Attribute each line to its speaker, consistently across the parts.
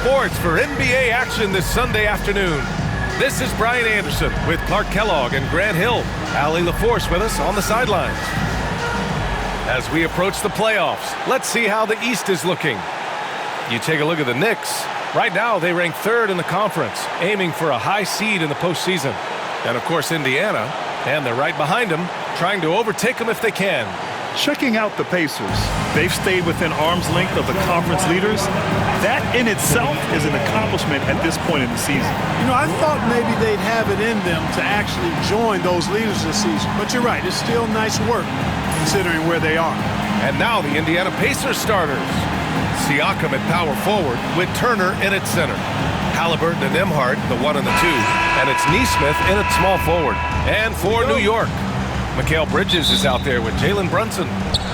Speaker 1: sports for NBA action this Sunday afternoon. This is Brian Anderson with Clark Kellogg and Grant Hill. Allie LaForce with us on the sidelines. As we approach the playoffs, let's see how the East is looking. You take a look at the Knicks. Right now, they rank third in the conference, aiming for a high seed in the postseason. And, of course, Indiana, and they're right behind them, trying to overtake them if they can.
Speaker 2: Checking out the Pacers. They've stayed within arm's length of the conference leaders. That in itself is an accomplishment at this point in the season.
Speaker 3: You know, I thought maybe they'd have it in them to actually join those leaders this season. But you're right, it's still nice work considering where they are.
Speaker 1: And now the Indiana Pacers starters. Siakam at power forward with Turner in at center. Halliburton and Nembhard, the 1 and the 2. And it's Nesmith in at small forward. And for New York, Mikal Bridges is out there with Jalen Brunson.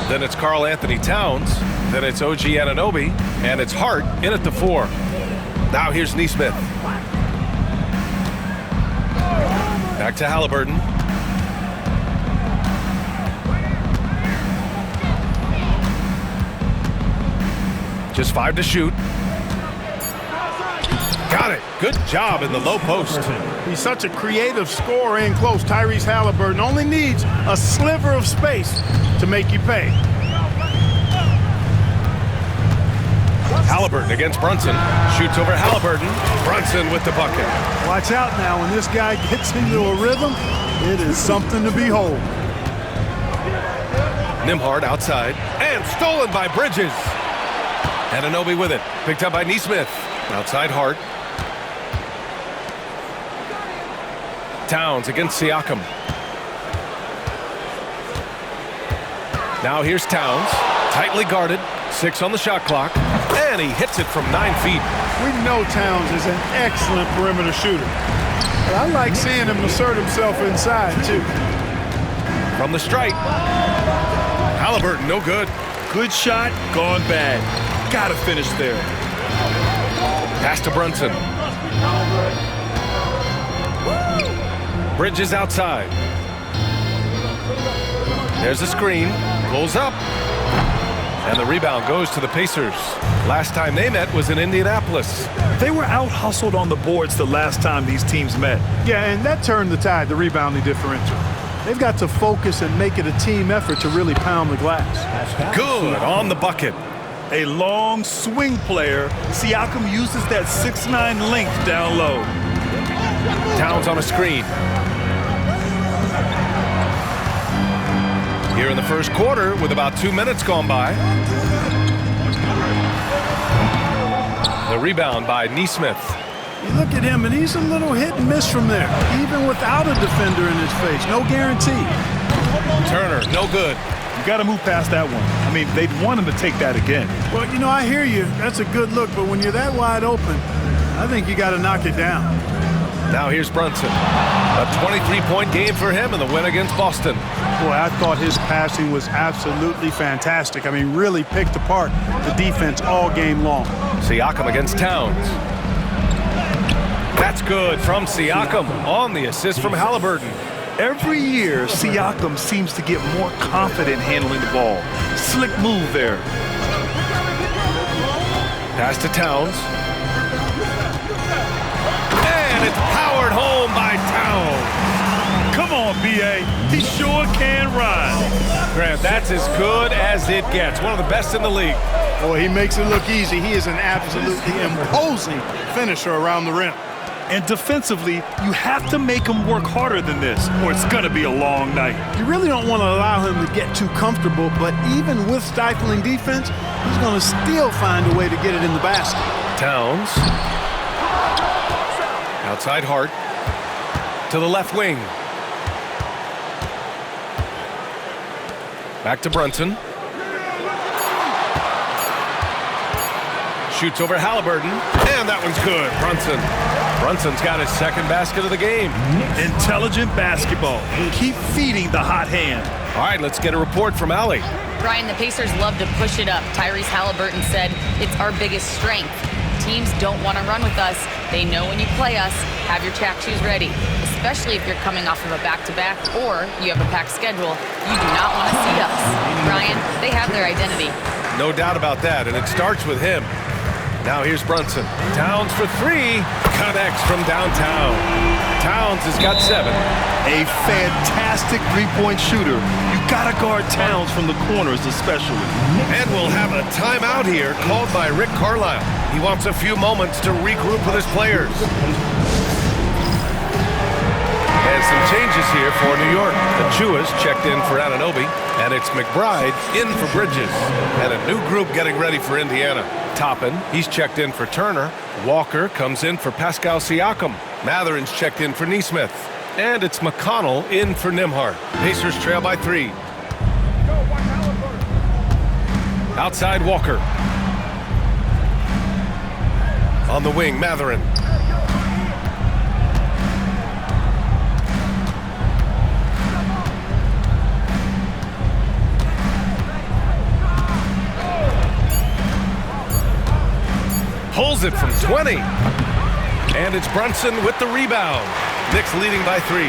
Speaker 1: Then it's Karl Anthony Towns. Then it's OG Anunoby. And it's Hart in at the 4. Now here's Nesmith. Back to Halliburton. Just 5 to shoot. Got it. Good job in the low post.
Speaker 3: He's such a creative scorer in close. Tyrese Halliburton only needs a sliver of space to make you pay.
Speaker 1: Halliburton against Brunson. Shoots over Halliburton. Brunson with the bucket.
Speaker 3: Watch out now. When this guy gets into a rhythm, it is something to behold.
Speaker 1: Nembhard outside. And stolen by Bridges. Anunoby with it. Picked up by Nesmith. Outside Hart. Towns against Siakam. Now here's Towns. Tightly guarded. 6 on the shot clock. And he hits it from 9 feet.
Speaker 3: We know Towns is an excellent perimeter shooter. But I like seeing him assert himself inside, too.
Speaker 1: From the stripe. Halliburton, no good.
Speaker 2: Good shot, gone bad. Gotta finish there.
Speaker 1: Pass to Brunson. Bridges outside. There's a screen. Pulls up. And the rebound goes to the Pacers. Last time they met was in Indianapolis.
Speaker 2: They were out-hustled on the boards the last time these teams met.
Speaker 3: Yeah, and that turned the tide, the rebounding differential. They've got to focus and make it a team effort to really pound the glass.
Speaker 1: Good on the bucket.
Speaker 2: A long swing player. Siakam uses that 6'9" length down low.
Speaker 1: Towns on a screen. Here in the first quarter with about 2 minutes gone by. The rebound by Nesmith.
Speaker 3: You look at him and he's a little hit and miss from there. Even without a defender in his face. No guarantee.
Speaker 1: Turner, no good.
Speaker 2: You got to move past that one. I mean, they'd want him to take that again.
Speaker 3: Well, you know, I hear you. That's a good look, but when you're that wide open, I think you got to knock it down.
Speaker 1: Now here's Brunson. A 23-point game for him in the win against Boston.
Speaker 3: Boy, I thought his passing was absolutely fantastic. I mean, really picked apart the defense all game long.
Speaker 1: Siakam against Towns. That's good from Siakam on the assist from Halliburton.
Speaker 2: Every year, Siakam seems to get more confident handling the ball. Slick move there.
Speaker 1: Pass to Towns. And it's powered home by Towns.
Speaker 2: Come on, B.A. He sure can ride.
Speaker 1: Grant, that's as good as it gets. One of the best in the league.
Speaker 3: Boy, he makes it look easy. He is an absolutely imposing finisher around the rim.
Speaker 2: And defensively, you have to make him work harder than this, or it's going to be a long night.
Speaker 3: You really don't want to allow him to get too comfortable, but even with stifling defense, he's going to still find a way to get it in the basket.
Speaker 1: Towns. Outside Hart. To the left wing. Back to Brunson. Shoots over Halliburton. And that one's good. Brunson's got his second basket of the game.
Speaker 2: Intelligent basketball. Keep feeding the hot hand.
Speaker 1: All right, let's get a report from Allie.
Speaker 4: Brian, the Pacers love to push it up. Tyrese Halliburton said it's our biggest strength. Teams don't want to run with us. They know when you play us, have your track shoes ready, especially if you're coming off of a back-to-back or you have a packed schedule. You do not want to see us. Brian, they have their identity.
Speaker 1: No doubt about that, and it starts with him. Now here's Brunson. Towns for three. Connects from downtown. Towns has got 7.
Speaker 2: A fantastic three-point shooter. You gotta guard Towns from the corners especially.
Speaker 1: And we'll have a timeout here called by Rick Carlisle. He wants a few moments to regroup with his players. And some changes here for New York. Achua's checked in for Anunoby, and it's McBride in for Bridges. And a new group getting ready for Indiana. Toppin, he's checked in for Turner. Walker comes in for Pascal Siakam. Matherin's checked in for Nesmith. And it's McConnell in for Nembhard. Pacers trail by 3. Outside Walker. On the wing, Matherin. Pulls it from 20. And it's Brunson with the rebound. Knicks leading by 3.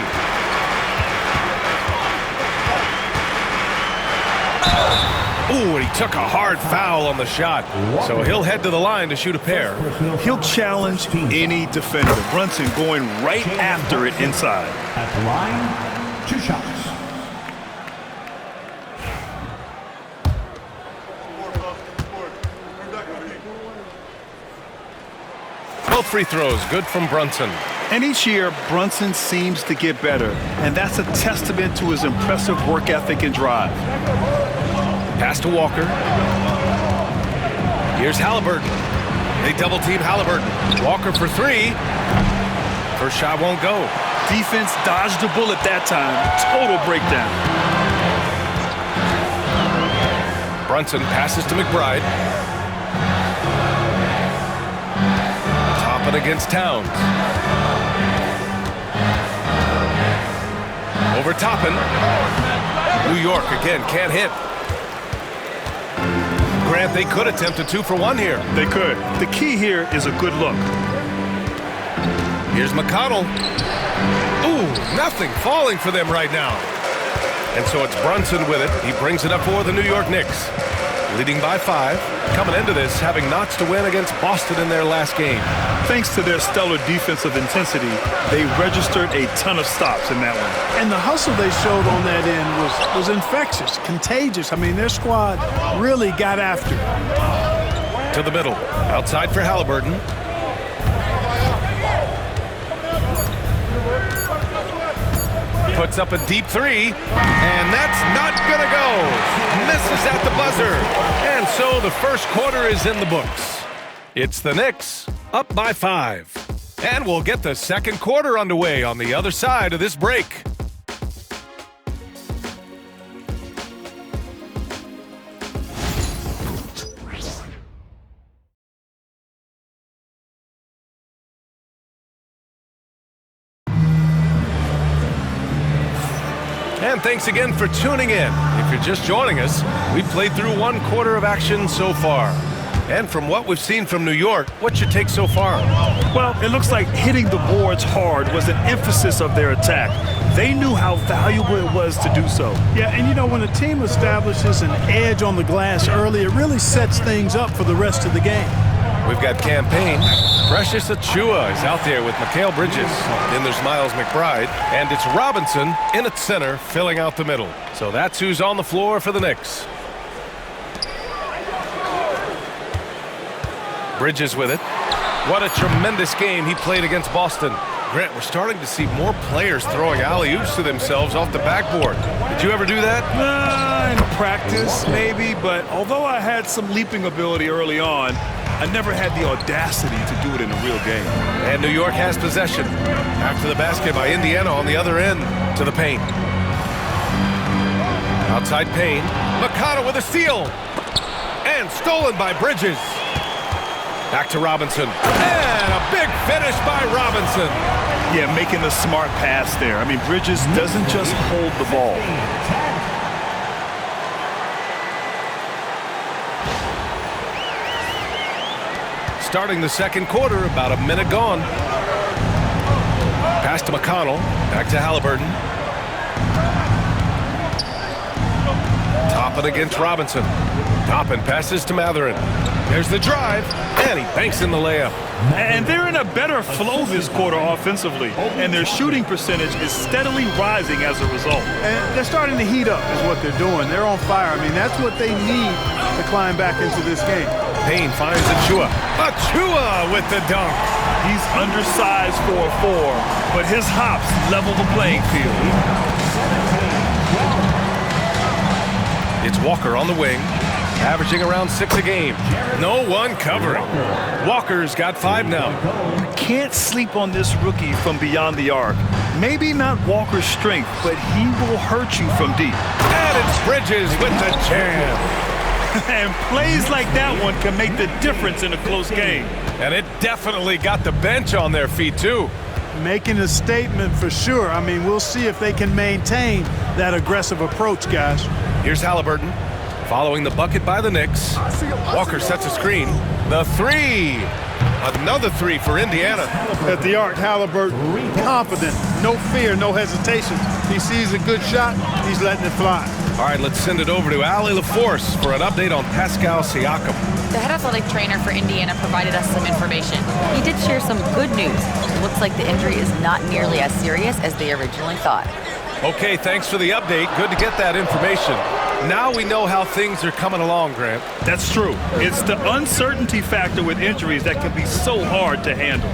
Speaker 1: Ooh, and he took a hard foul on the shot. So he'll head to the line to shoot a pair.
Speaker 2: He'll challenge any defender. Brunson going right after it inside.
Speaker 5: At the line, 2 shots.
Speaker 1: Both free throws good from Brunson.
Speaker 2: And each year, Brunson seems to get better. And that's a testament to his impressive work ethic and drive.
Speaker 1: Pass to Walker. Here's Halliburton. They double-team Halliburton. Walker for 3. First shot won't go.
Speaker 2: Defense dodged the bullet that time. Total breakdown.
Speaker 1: Brunson passes to McBride. Toppin against Towns. Over Toppin. New York again can't hit. Grant, they could attempt a 2 for 1 here.
Speaker 2: They could. The key here is a good look.
Speaker 1: Here's McConnell. Ooh, nothing falling for them right now. And so it's Brunson with it. He brings it up for the New York Knicks. Leading by 5. Coming into this, having knots to win against Boston in their last game.
Speaker 2: Thanks to their stellar defensive intensity, they registered a ton of stops in that one.
Speaker 3: And the hustle they showed on that end was infectious, contagious. I mean, their squad really got after it.
Speaker 1: To the middle. Outside for Halliburton. Puts up a deep 3. And that's not going to go. Misses at the buzzer. And so the first quarter is in the books. It's the Knicks up by 5. And we'll get the second quarter underway on the other side of this break. And thanks again for tuning in. If you're just joining us, we've played through 1 quarter of action so far. And from what we've seen from New York, what's your take so far?
Speaker 2: Well, it looks like hitting the boards hard was an emphasis of their attack. They knew how valuable it was to do so.
Speaker 3: Yeah, and you know, when a team establishes an edge on the glass early, it really sets things up for the rest of the game.
Speaker 1: We've got Campaign. Precious Achiuwa is out there with Mikal Bridges. Then there's Miles McBride. And it's Robinson in at center, filling out the middle. So that's who's on the floor for the Knicks. Bridges with it. What a tremendous game he played against Boston. Grant, we're starting to see more players throwing alley-oops to themselves off the backboard. Did you ever do that?
Speaker 2: In practice, maybe, but although I had some leaping ability early on, I never had the audacity to do it in a real game.
Speaker 1: And New York has possession. After the basket by Indiana on the other end to the paint. Outside Payne. McConnell with a steal. And stolen by Bridges. Back to Robinson. And a big finish by Robinson.
Speaker 2: Yeah, making the smart pass there. I mean, Bridges doesn't just hold the ball.
Speaker 1: Starting the second quarter, about a minute gone. Pass to McConnell. Back to Halliburton. Toppin against Robinson. Toppin passes to Matherin. There's the drive, and he banks in the layup.
Speaker 2: And they're in a better flow this quarter offensively, and their shooting percentage is steadily rising as a result.
Speaker 3: And they're starting to heat up is what they're doing. They're on fire. I mean, that's what they need to climb back into this game.
Speaker 1: Payne finds Achua. Achua with the dunk.
Speaker 2: He's undersized for a 4, but his hops level the playing field.
Speaker 1: It's Walker on the wing, averaging around 6 a game. No one covering. Walker's got 5 now.
Speaker 2: Can't sleep on this rookie from beyond the arc. Maybe not Walker's strength, but he will hurt you from deep.
Speaker 1: And it's Bridges with the jam.
Speaker 2: And plays like that one can make the difference in a close game.
Speaker 1: And it definitely got the bench on their feet, too.
Speaker 3: Making a statement for sure. I mean, we'll see if they can maintain that aggressive approach, guys.
Speaker 1: Here's Halliburton, following the bucket by the Knicks. Walker sets a screen. The 3. Another 3 for Indiana.
Speaker 3: At the arc, Halliburton, confident, no fear, no hesitation. He sees a good shot, he's letting it fly.
Speaker 1: All right, let's send it over to Allie LaForce for an update on Pascal Siakam.
Speaker 4: The head athletic trainer for Indiana provided us some information. He did share some good news. It looks like the injury is not nearly as serious as they originally thought.
Speaker 1: Okay, thanks for the update. Good to get that information. Now we know how things are coming along, Grant.
Speaker 2: That's true. It's the uncertainty factor with injuries that can be so hard to handle.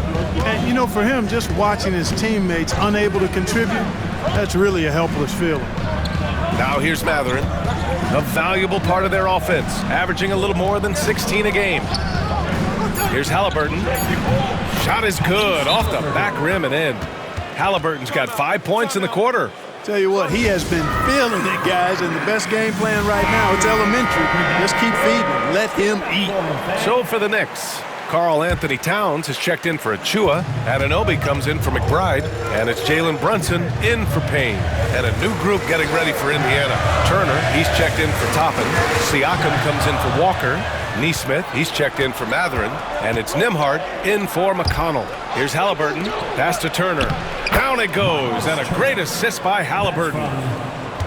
Speaker 3: And, you know, for him, just watching his teammates unable to contribute, that's really a helpless feeling.
Speaker 1: Now here's Mathurin, a valuable part of their offense, averaging a little more than 16 a game. Here's Halliburton. Shot is good, off the back rim and in. Halliburton's got 5 points in the quarter.
Speaker 3: Tell you what, he has been feeling it, guys, and the best game plan right now, it's elementary. Just keep feeding him. Let him eat.
Speaker 1: So for the Knicks, Karl Anthony Towns has checked in for Achua. Anunoby comes in for McBride. And it's Jalen Brunson in for Payne. And a new group getting ready for Indiana. Turner, he's checked in for Toppin. Siakam comes in for Walker. Neesmith, he's checked in for Mathurin. And it's Nembhard in for McConnell. Here's Halliburton. Pass to Turner. Down it goes. And a great assist by Halliburton.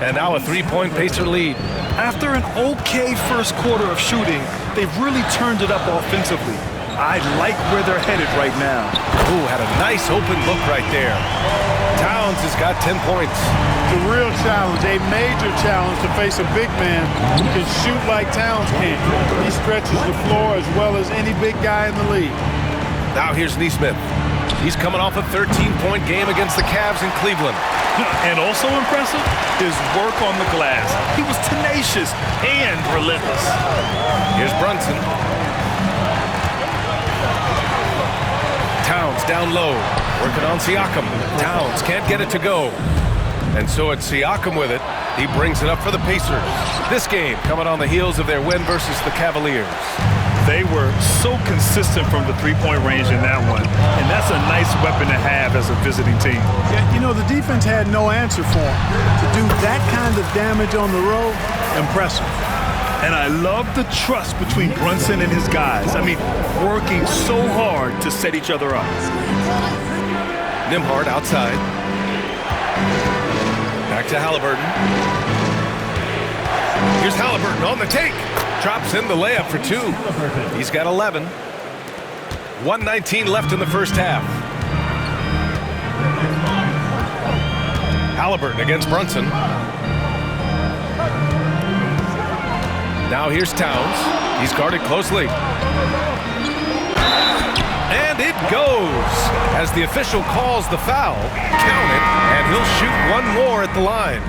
Speaker 1: And now a 3-point Pacer lead.
Speaker 2: After an okay first quarter of shooting, they've really turned it up offensively. I like where they're headed right now.
Speaker 1: Ooh, had a nice open look right there. Towns has got 10 points.
Speaker 3: It's a real challenge, a major challenge to face a big man who can shoot like Towns can. He stretches the floor as well as any big guy in the league.
Speaker 1: Now here's Neesmith. He's coming off a 13-point game against the Cavs in Cleveland.
Speaker 2: And also impressive, his work on the glass. He was tenacious and relentless.
Speaker 1: Here's Brunson. Towns down low, working on Siakam. Towns can't get it to go. And so it's Siakam with it. He brings it up for the Pacers. This game coming on the heels of their win versus the Cavaliers.
Speaker 2: They were so consistent from the three-point range in that one. And that's a nice weapon to have as a visiting team.
Speaker 3: Yeah, you know, the defense had no answer for him. To do that kind of damage on the road, impressive.
Speaker 2: And I love the trust between Brunson and his guys. I mean, working so hard to set each other up.
Speaker 1: Nembhard outside. Back to Halliburton. Here's Halliburton on the take. Drops in the layup for 2. He's got 11. 1:19 left in the first half. Halliburton against Brunson. Now here's Towns. He's guarded closely. And it goes. As the official calls the foul, count it, and he'll shoot one more at the line.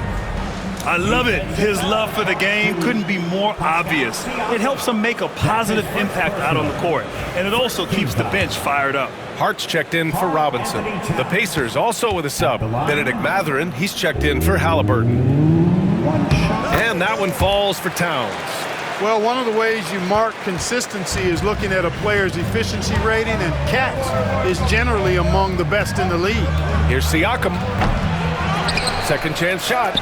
Speaker 2: I love it. His love for the game couldn't be more obvious. It helps him make a positive impact out on the court, and it also keeps the bench fired up.
Speaker 1: Hart's checked in for Robinson. The Pacers also with a sub. Benedict Mathurin, he's checked in for Halliburton. And that one falls for Towns.
Speaker 3: Well, one of the ways you mark consistency is looking at a player's efficiency rating, and Cats is generally among the best in the league.
Speaker 1: Here's Siakam. Second chance shot.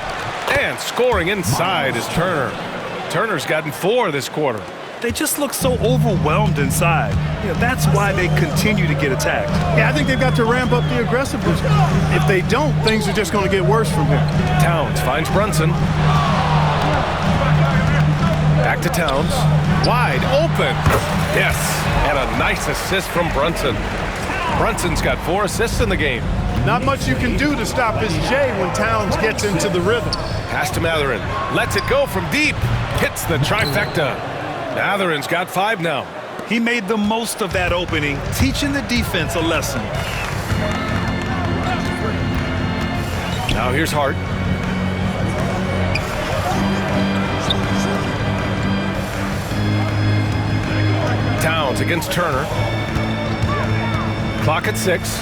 Speaker 1: And scoring inside is Turner. Turner's gotten 4 this quarter.
Speaker 2: They just look so overwhelmed inside. Yeah, that's why they continue to get attacked.
Speaker 3: Yeah, I think they've got to ramp up the aggressiveness. If they don't, things are just going to get worse from here.
Speaker 1: Towns finds Brunson. Back to Towns. Wide open. Yes, and a nice assist from Brunson. Brunson's got 4 assists in the game.
Speaker 3: Not much you can do to stop his J when Towns gets into the rhythm.
Speaker 1: Pass to Matherin. Lets it go from deep. Hits the trifecta. Matherin's got 5 now.
Speaker 2: He made the most of that opening, teaching the defense a lesson.
Speaker 1: Now here's Hart. Towns against Turner. Clock at 6.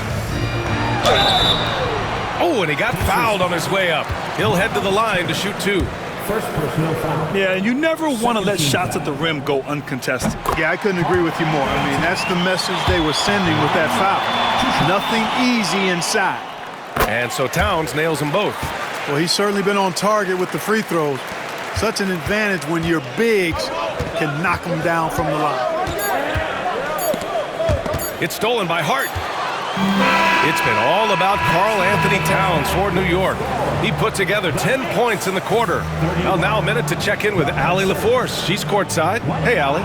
Speaker 1: Oh, and he got fouled on his way up. He'll head to the line to shoot 2.
Speaker 5: First personal foul.
Speaker 2: Yeah, and you never want to let shots at the rim go uncontested.
Speaker 3: Yeah, I couldn't agree with you more. I mean, that's the message they were sending with that foul. Nothing easy inside.
Speaker 1: And so Towns nails them both.
Speaker 3: Well, he's certainly been on target with the free throws. Such an advantage when your bigs can knock them down from the line.
Speaker 1: It's stolen by Hart. It's been all about Karl Anthony Towns for New York. He put together 10 points in the quarter. Well, now a minute to check in with Allie LaForce. She's courtside. Hey, Allie.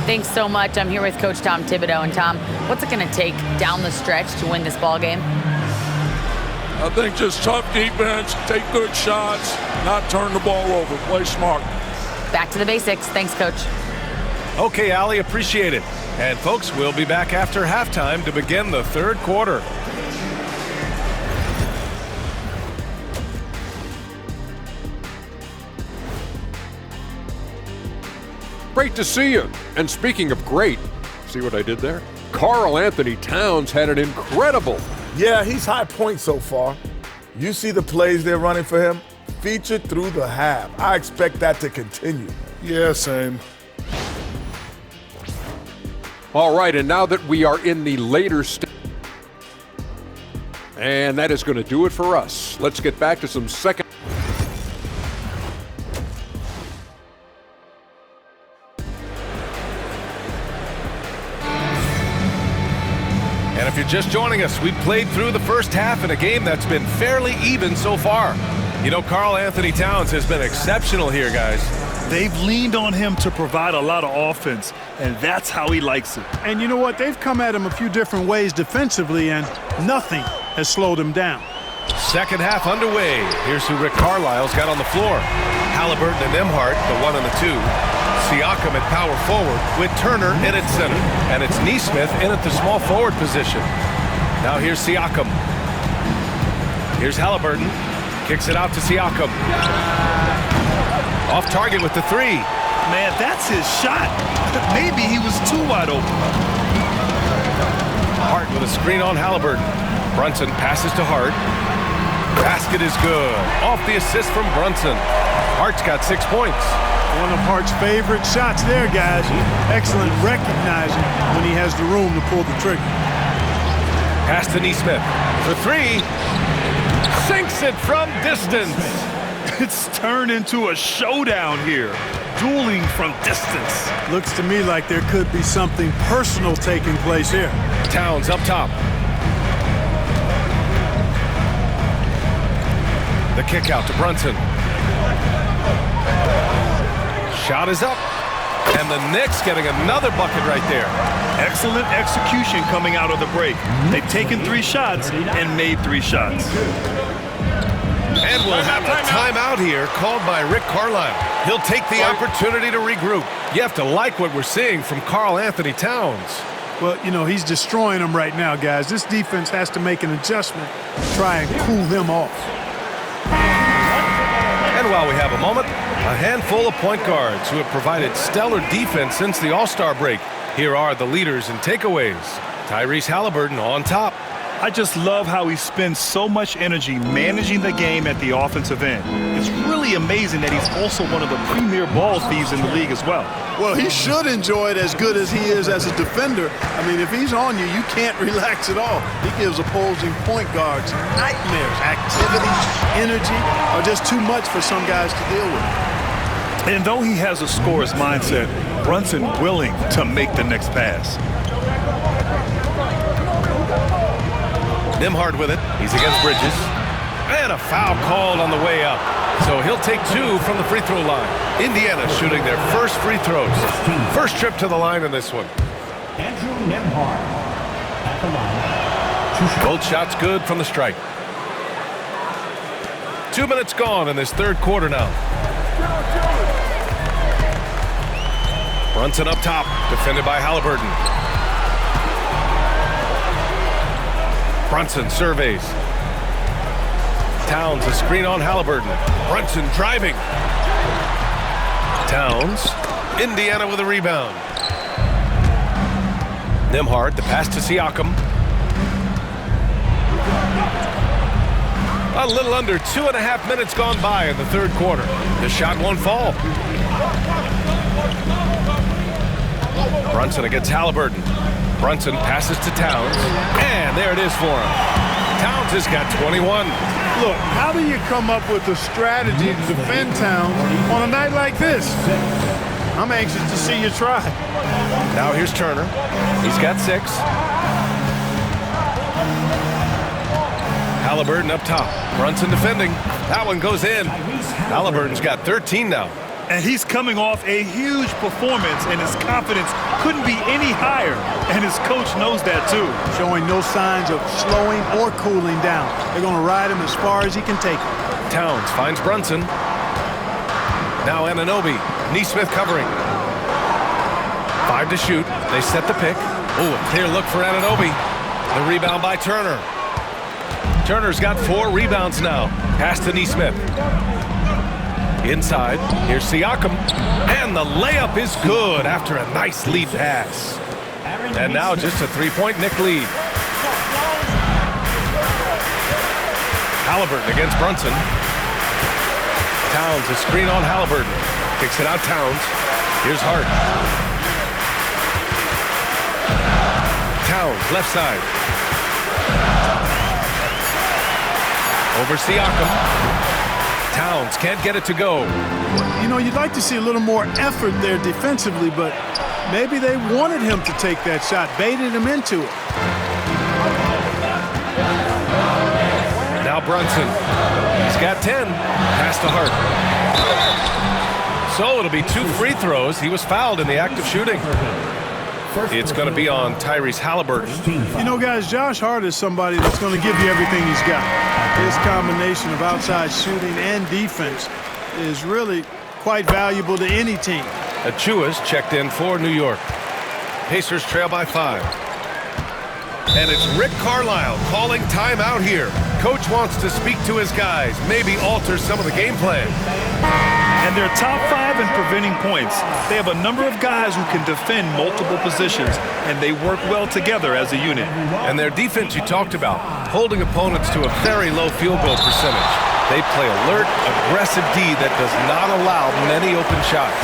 Speaker 4: Thanks so much. I'm here with Coach Tom Thibodeau. And Tom, what's it going to take down the stretch to win this ball game?
Speaker 6: I think just tough defense, take good shots, not turn the ball over, play smart.
Speaker 4: Back to the basics. Thanks, Coach.
Speaker 1: Okay, Allie, appreciate it. And folks, we'll be back after halftime to begin the third quarter.
Speaker 7: Great to see you. And speaking of great, see what I did there? Karl Anthony Towns had an incredible.
Speaker 8: Yeah, he's high point so far. You see the plays they're running for him? Featured through the half. I expect that to continue.
Speaker 3: Yeah, same.
Speaker 7: All right, and now that we are in the later stage, and that is going to do it for us. Let's get back to some second.
Speaker 1: And if you're just joining us, we played through the first half in a game that's been fairly even so far. You know, Karl Anthony Towns has been exceptional here, guys.
Speaker 2: They've leaned on him to provide a lot of offense, and that's how he likes it.
Speaker 3: And you know what? They've come at him a few different ways defensively, and nothing has slowed him down.
Speaker 1: Second half underway. Here's who Rick Carlisle's got on the floor. Halliburton and Nembhard, the 1 and the 2. Siakam at power forward with Turner in at center. And it's Nesmith in at the small forward position. Now here's Siakam. Here's Halliburton. Kicks it out to Siakam. Off target with the 3.
Speaker 2: Man, that's his shot. Maybe he was too wide open.
Speaker 1: Hart with a screen on Halliburton. Brunson passes to Hart. Basket is good. Off the assist from Brunson. Hart's got 6 points.
Speaker 3: One of Hart's favorite shots there, guys. Excellent recognizing when he has the room to pull the trigger.
Speaker 1: Pass to Nesmith. For 3. Sinks it from distance.
Speaker 2: It's turned into a showdown here. Dueling from distance.
Speaker 3: Looks to me like there could be something personal taking place here.
Speaker 1: Towns up top. The kick out to Brunson. Shot is up. And the Knicks getting another bucket right there.
Speaker 2: Excellent execution coming out of the break. They've taken 3 shots and made 3 shots.
Speaker 1: And we'll have a timeout here called by Rick Carlisle. He'll take the opportunity to regroup. You have to like what we're seeing from Karl Anthony Towns.
Speaker 3: Well, you know, he's destroying them right now, guys. This defense has to make an adjustment, try and cool them off.
Speaker 1: And while we have a moment, a handful of point guards who have provided stellar defense since the All-Star break. Here are the leaders in takeaways. Tyrese Halliburton on top.
Speaker 2: I just love how he spends so much energy managing the game at the offensive end. It's really amazing that he's also one of the premier ball thieves in the league as well.
Speaker 3: Well, he should enjoy it as good as he is as a defender. I mean, if he's on you, you can't relax at all. He gives opposing point guards nightmares. Activity, energy are just too much for some guys to deal with.
Speaker 2: And though he has a scorer's mindset, Brunson willing to make the next pass.
Speaker 1: Nembhard with it. He's against Bridges. And a foul called on the way up. So he'll take 2 from the free throw line. Indiana shooting their first free throws. First trip to the line in this one.
Speaker 5: Andrew Nembhard at the line.
Speaker 1: Both shots good from the stripe. 2 minutes gone in this third quarter now. Brunson up top, defended by Halliburton. Brunson surveys. Towns a screen on Halliburton. Brunson driving. Towns. Indiana with a rebound. Nembhard, the pass to Siakam. A little under 2.5 minutes gone by in the third quarter. The shot won't fall. Brunson against Halliburton. Brunson passes to Towns. And there it is for him. Towns has got 21.
Speaker 3: Look, how do you come up with a strategy to defend Towns on a night like this? I'm anxious to see you try.
Speaker 1: Now here's Turner. He's got 6. Halliburton up top. Brunson defending. That one goes in. Halliburton's got 13 now.
Speaker 2: And he's coming off a huge performance, and his confidence couldn't be any higher. And his coach knows that, too.
Speaker 3: Showing no signs of slowing or cooling down. They're going to ride him as far as he can take him.
Speaker 1: Towns finds Brunson. Now Anunoby. Nesmith covering. 5 to shoot. They set the pick. Oh, a clear look for Anunoby. The rebound by Turner. Turner's got 4 rebounds now. Pass to Nesmith. Inside, here's Siakam. And the layup is good after a nice lead pass. And now just a 3-point Knick lead. Halliburton against Brunson. Towns, a screen on Halliburton. Kicks it out Towns. Here's Hart. Towns, left side. Over Siakam. Towns can't get it to go.
Speaker 3: You know, you'd like to see a little more effort there defensively, but maybe they wanted him to take that shot, baited him into it.
Speaker 1: Now Brunson. He's got 10. Pass to Hart. So it'll be 2 free throws. He was fouled in the act of shooting. It's going to be on Tyrese Halliburton.
Speaker 3: You know, guys, Josh Hart is somebody that's going to give you everything he's got. His combination of outside shooting and defense is really quite valuable to any team.
Speaker 1: Achua's checked in for New York. Pacers trail by 5. And it's Rick Carlisle calling timeout here. Coach wants to speak to his guys, maybe alter some of the game plan.
Speaker 2: And they're top 5 in preventing points. They have a number of guys who can defend multiple positions, and they work well together as a unit.
Speaker 1: And their defense you talked about, holding opponents to a very low field goal percentage. They play alert, aggressive D that does not allow many open shots.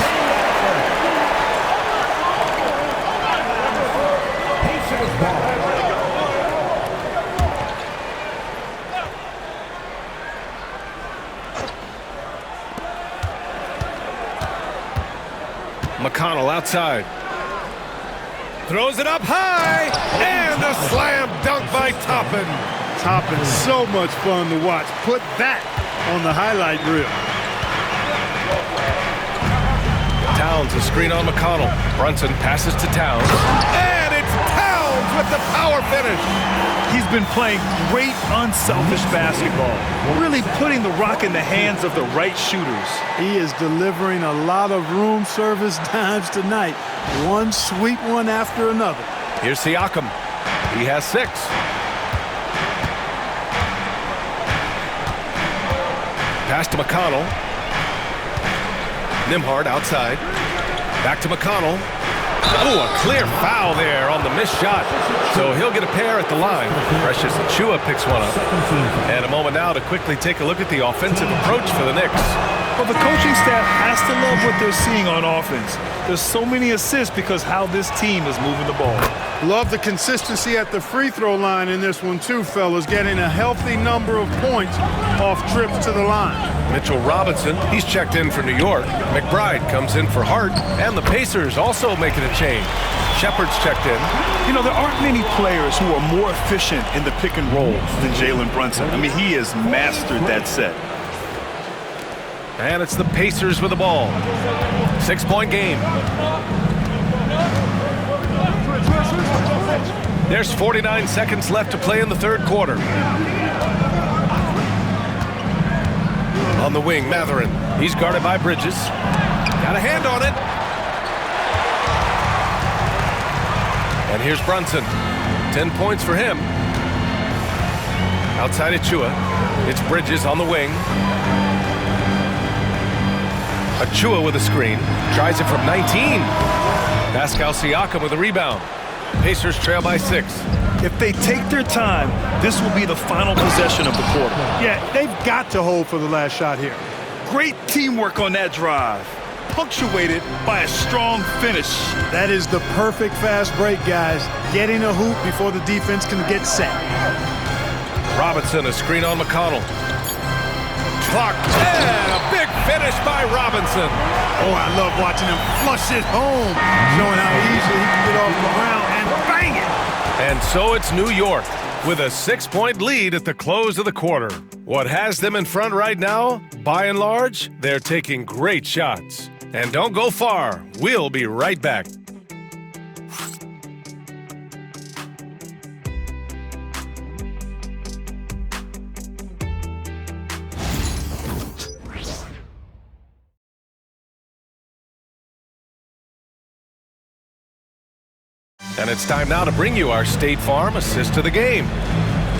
Speaker 1: McConnell outside. Throws it up high, and a slam dunk by Toppin.
Speaker 3: Toppin, so much fun to watch. Put that on the highlight reel.
Speaker 1: Towns, a screen on McConnell. Brunson passes to Towns. And it's Towns with the power finish.
Speaker 2: He's been playing great, unselfish basketball, really putting the rock in the hands of the right shooters.
Speaker 3: He is delivering a lot of room service dimes tonight. One sweet one after another.
Speaker 1: Here's Siakam. He has 6. Pass to McConnell. Nembhard outside. Back to McConnell. Oh, a clear foul there on the missed shot. So he'll get a pair at the line. Precious Achiuwa picks one up. And a moment now to quickly take a look at the offensive approach for the Knicks.
Speaker 2: Well, the coaching staff has to love what they're seeing on offense. There's so many assists because how this team is moving the ball.
Speaker 3: Love the consistency at the free throw line in this one too, fellas. Getting a healthy number of points off trips to the line.
Speaker 1: Mitchell Robinson, he's checked in for New York. McBride comes in for Hart. And the Pacers also making a change. Shepard's checked in.
Speaker 2: You know, there aren't many players who are more efficient in the pick and roll than Jalen Brunson. I mean, he has mastered that set.
Speaker 1: And it's the Pacers with the ball. 6-point game. There's 49 seconds left to play in the third quarter. On the wing, Mathurin. He's guarded by Bridges. Got a hand on it. And here's Brunson. 10 points for him. Outside Achua. It's Bridges on the wing. Achua with a screen. Tries it from 19. Pascal Siakam with a rebound. Pacers trail by 6.
Speaker 2: If they take their time, this will be the final possession of the quarter.
Speaker 3: Yeah, they've got to hold for the last shot here.
Speaker 2: Great teamwork on that drive, punctuated by a strong finish.
Speaker 3: That is the perfect fast break, guys. Getting a hoop before the defense can get set.
Speaker 1: Robinson, a screen on McConnell. Clock 10, a big finish by Robinson.
Speaker 3: Oh, I love watching him flush it home, showing how easily he can get off the ground and bang it.
Speaker 1: And so it's New York with a 6-point lead at the close of the quarter. What has them in front right now? By and large, they're taking great shots. And don't go far. We'll be right back. And it's time now to bring you our State Farm assist to the game.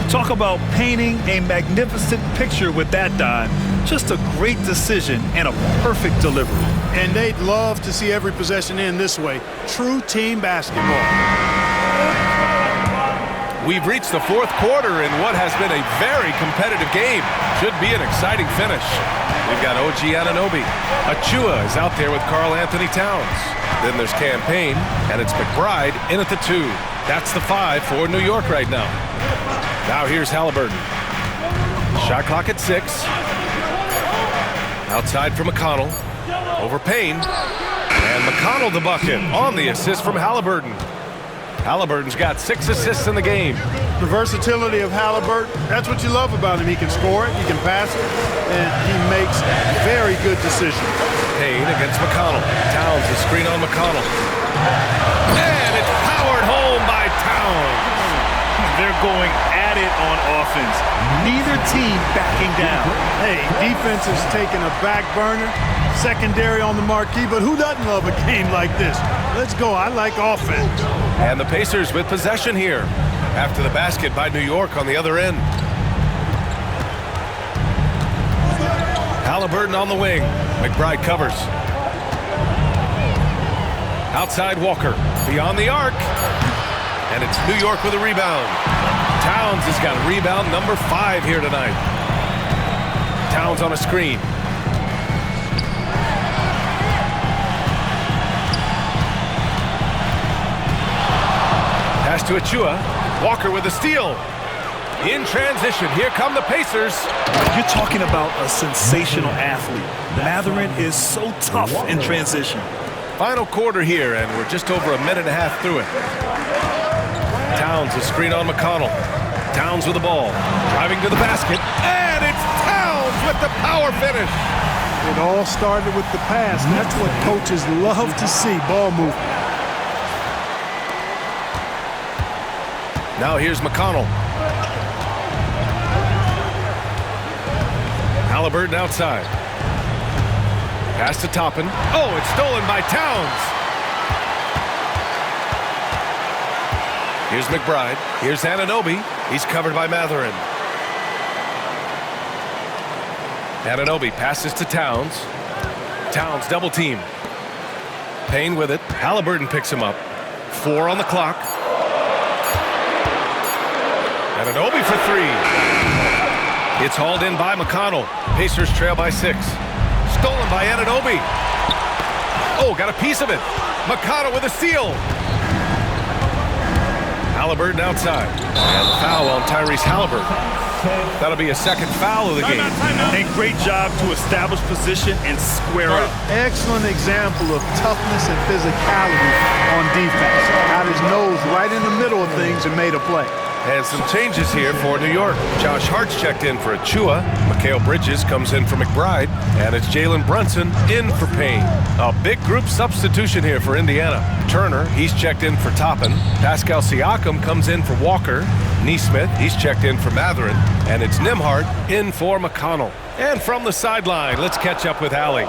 Speaker 2: Talk about painting a magnificent picture with that dime. Just a great decision and a perfect delivery.
Speaker 3: And they'd love to see every possession end this way. True team basketball.
Speaker 1: We've reached the fourth quarter in what has been a very competitive game. Should be an exciting finish. We've got OG Anunoby. Achua is out there with Karl Anthony Towns. Then there's Campaign, and it's McBride in at the 2. That's the 5 for New York right now. Now here's Halliburton. Shot clock at 6. Outside for McConnell. Over Payne. And McConnell the bucket on the assist from Halliburton. Halliburton's got 6 assists in the game.
Speaker 3: The versatility of Halliburton, that's what you love about him. He can score it, he can pass it, and he makes very good decisions.
Speaker 1: Payne against McConnell. Towns the screen on McConnell. And it's powered home by Towns.
Speaker 2: They're going at it on offense. Neither team backing down.
Speaker 3: Hey, defense is taking a back burner, secondary on the marquee, but who doesn't love a game like this? Let's go. I like offense.
Speaker 1: And the Pacers with possession here after the basket by New York on the other end. Halliburton on the wing. McBride covers. Outside Walker. Beyond the arc. And it's New York with a rebound. Towns has got rebound number 5 here tonight. Towns on a screen. Pass to Achua. Walker with a steal. In transition, here come the Pacers.
Speaker 2: You're talking about a sensational athlete. Mathurin is so tough in transition.
Speaker 1: Final quarter here, and we're just over a minute and a half through it. Towns, a screen on McConnell. Towns with the ball. Driving to the basket. And it's Towns with the power finish.
Speaker 3: It all started with the pass, and that's what coaches love to see, ball movement.
Speaker 1: Now here's McConnell. Halliburton outside. Pass to Toppin. Oh, it's stolen by Towns. Here's McBride. Here's Anunoby. He's covered by Mathurin. Anunoby passes to Towns. Towns double team. Payne with it. Halliburton picks him up. 4 on the clock. Anunoby for 3. It's hauled in by McConnell. Pacers trail by 6. Stolen by Anunoby. Oh, got a piece of it. McConnell with a steal. Halliburton outside. And the foul on Tyrese Halliburton. That'll be a second foul of the game.
Speaker 2: A great job to establish position and square up.
Speaker 3: Excellent example of toughness and physicality on defense. Got his nose right in the middle of things and made a play.
Speaker 1: And some changes here for New York. Josh Hart's checked in for Achua. Mikal Bridges comes in for McBride. And it's Jalen Brunson in for Payne. A big group substitution here for Indiana. Turner, he's checked in for Toppin. Pascal Siakam comes in for Walker. Neesmith, he's checked in for Matherin. And it's Nembhard in for McConnell. And from the sideline, let's catch up with Allie.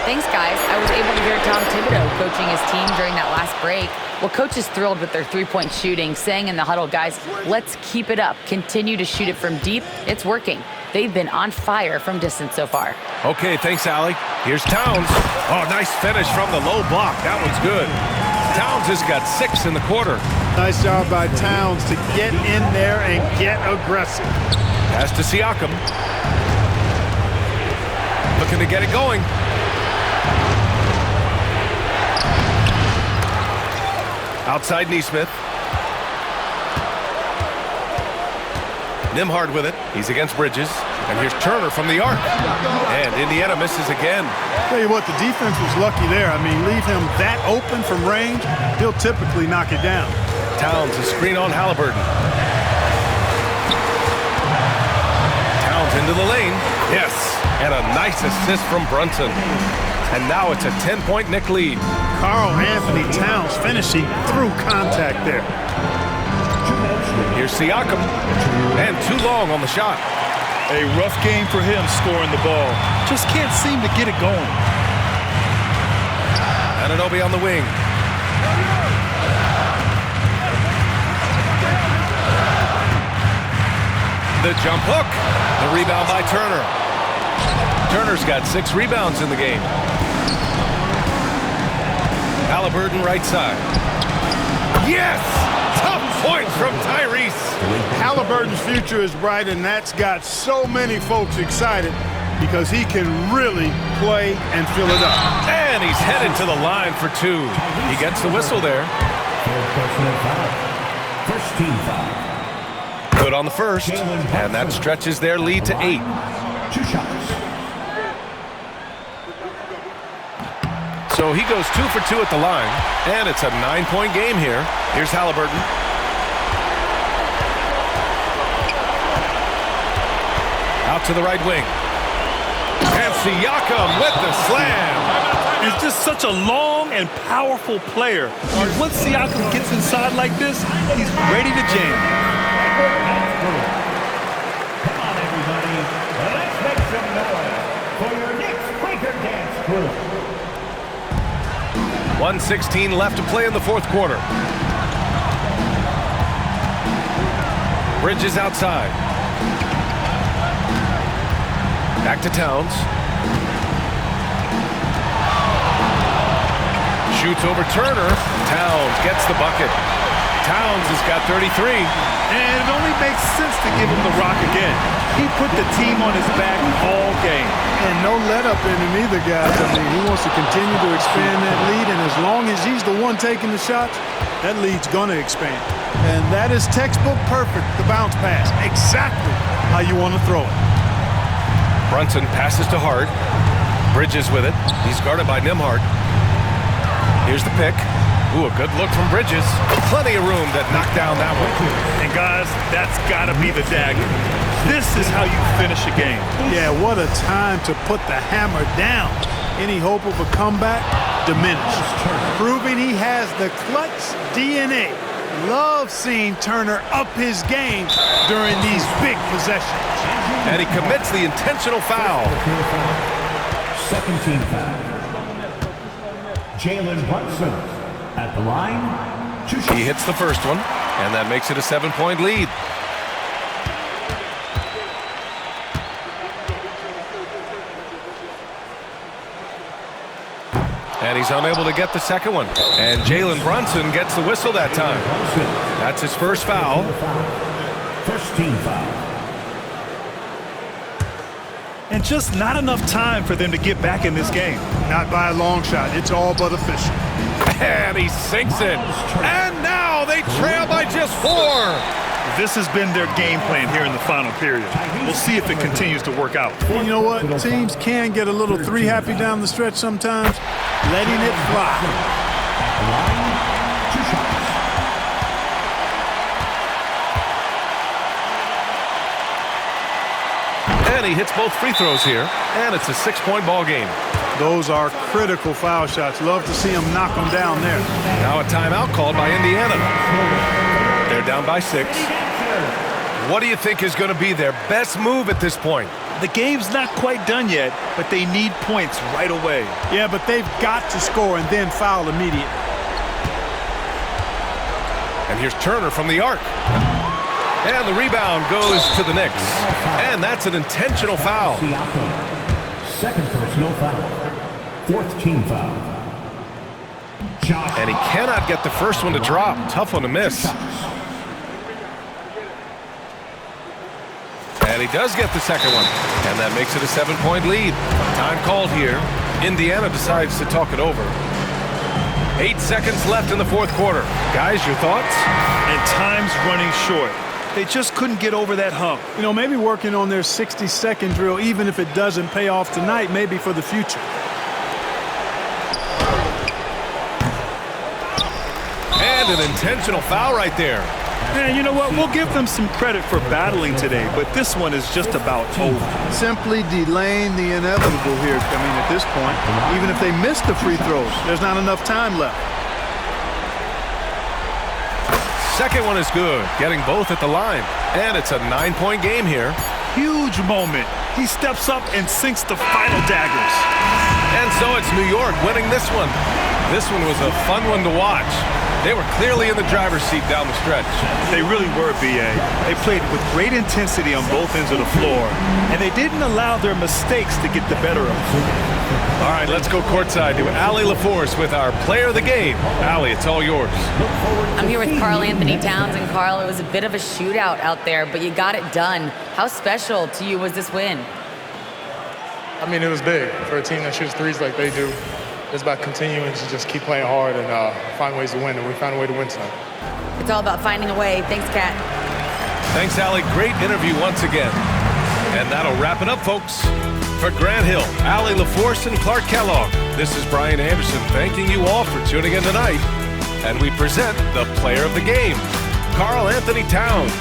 Speaker 4: Thanks, guys. I was able to hear Tom Thibodeau coaching his team during that last break. Well, coach is thrilled with their three-point shooting, saying in the huddle, guys, let's keep it up. Continue to shoot it from deep. It's working. They've been on fire from distance so far.
Speaker 1: Okay, thanks, Allie. Here's Towns. Oh, nice finish from the low block. That one's good. Towns has got 6 in the quarter.
Speaker 3: Nice job by Towns to get in there and get aggressive.
Speaker 1: Pass to Siakam. Looking to get it going. Outside Neesmith. Nembhard with it. He's against Bridges. And here's Turner from the arc. And Indiana misses again.
Speaker 3: Tell you what, the defense was lucky there. I mean, leave him that open from range, he'll typically knock it down.
Speaker 1: Towns, a screen on Halliburton. Towns into the lane. Yes. And a nice assist from Brunson. And now it's a 10-point Knick lead.
Speaker 3: Karl Anthony Towns finishing through contact there.
Speaker 1: Here's Siakam. And too long on the shot.
Speaker 2: A rough game for him scoring the ball. Just can't seem to get it going.
Speaker 1: Anunoby on the wing. The jump hook. The rebound by Turner. Turner's got 6 rebounds in the game. Halliburton right side. Yes! Tough points from Tyrese.
Speaker 3: Halliburton's future is bright, and that's got so many folks excited because he can really play and fill it up.
Speaker 1: And he's headed to the line for 2. He gets the whistle there.
Speaker 5: First team foul.
Speaker 1: Good on the first, and that stretches their lead to 8.
Speaker 5: 2 shots.
Speaker 1: So he goes 2 for 2 at the line, and it's a 9-point game here. Here's Halliburton. Out to the right wing. And Siakam with the slam.
Speaker 2: He's just such a long and powerful player. And once Siakam gets inside like this, he's ready to jam.
Speaker 5: Come on, everybody. Let's make some noise for your Knicks Quaker Dance Crew.
Speaker 1: 1:16 left to play in the fourth quarter. Bridges outside. Back to Towns. Shoots over Turner. Towns gets the bucket. Towns has got 33.
Speaker 2: And it only makes sense to give him the rock again. He put the team on his back all game.
Speaker 3: And no let up in him either, guys. I mean, he wants to continue to expand that lead, and as long as he's the one taking the shots, that lead's going to expand. And that is textbook perfect, the bounce pass. Exactly how you want to throw it.
Speaker 1: Brunson passes to Hart. Bridges with it. He's guarded by Nembhard. Here's the pick. Ooh, a good look from Bridges. Plenty of room that knocked down that one.
Speaker 2: And guys, that's got to be the dagger. This is how you finish a game.
Speaker 3: Yeah, what a time to put the hammer down. Any hope of a comeback? Diminished. Proving he has the clutch DNA. Love seeing Turner up his game during these big possessions.
Speaker 1: And he commits the intentional foul.
Speaker 5: Second team foul. Jalen Brunson at the line. 2 shots.
Speaker 1: He hits the first one, and that makes it a 7-point lead. And he's unable to get the second one. And Jalen Brunson gets the whistle that time. That's his first foul.
Speaker 5: First team foul.
Speaker 2: And just not enough time for them to get back in this game.
Speaker 3: Not by a long shot. It's all but official.
Speaker 1: And he sinks it. And now they trail by just 4.
Speaker 2: This has been their game plan here in the final period. We'll see if it continues to work out.
Speaker 3: You know what? Teams can get a little 3-happy down the stretch sometimes. Letting it fly.
Speaker 1: And he hits both free throws here, and it's a 6-point ball game.
Speaker 3: Those are critical foul shots. Love to see him knock them down there.
Speaker 1: Now a timeout called by Indiana. They're down by 6. What do you think is going to be their best move at this point?
Speaker 2: The game's not quite done yet, but they need points right away.
Speaker 3: Yeah, but they've got to score and then foul immediately.
Speaker 1: And here's Turner from the arc. And the rebound goes to the Knicks. And that's an intentional foul.
Speaker 5: Second personal foul. Fourth team foul.
Speaker 1: And he cannot get the first one to drop. Tough one to miss. And he does get the second one. And that makes it a 7-point lead. Time called here. Indiana decides to talk it over. 8 seconds left in the fourth quarter. Guys, your thoughts?
Speaker 2: And time's running short. They just couldn't get over that hump.
Speaker 3: You know, maybe working on their 60-second drill, even if it doesn't pay off tonight, maybe for the future.
Speaker 1: And an intentional foul right there.
Speaker 2: And you know what? We'll give them some credit for battling today, but this one is just about over.
Speaker 3: Simply delaying the inevitable here. I mean, at this point, even if they miss the free throws, there's not enough time left.
Speaker 1: Second one is good, getting both at the line. And it's a 9-point game here.
Speaker 2: Huge moment. He steps up and sinks the final daggers.
Speaker 1: And so it's New York winning this one. This one was a fun one to watch. They were clearly in the driver's seat down the stretch.
Speaker 2: They really were, B.A. They played with great intensity on both ends of the floor, and they didn't allow their mistakes to get the better of them.
Speaker 1: All right, let's go courtside to Allie LaForce with our player of the game. Allie, it's all yours.
Speaker 4: I'm here with Karl Anthony Towns, and Karl, it was a bit of a shootout out there, but you got it done. How special to you was this win?
Speaker 9: I mean, it was big for a team that shoots threes like they do. It's about continuing to just keep playing hard and find ways to win, and we found a way to win tonight.
Speaker 4: It's all about finding a way. Thanks, Kat.
Speaker 1: Thanks, Allie. Great interview once again. And that'll wrap it up, folks. For Grant Hill, Allie LaForce, and Clark Kellogg, this is Brian Anderson thanking you all for tuning in tonight. And we present the player of the game, Karl Anthony Towns.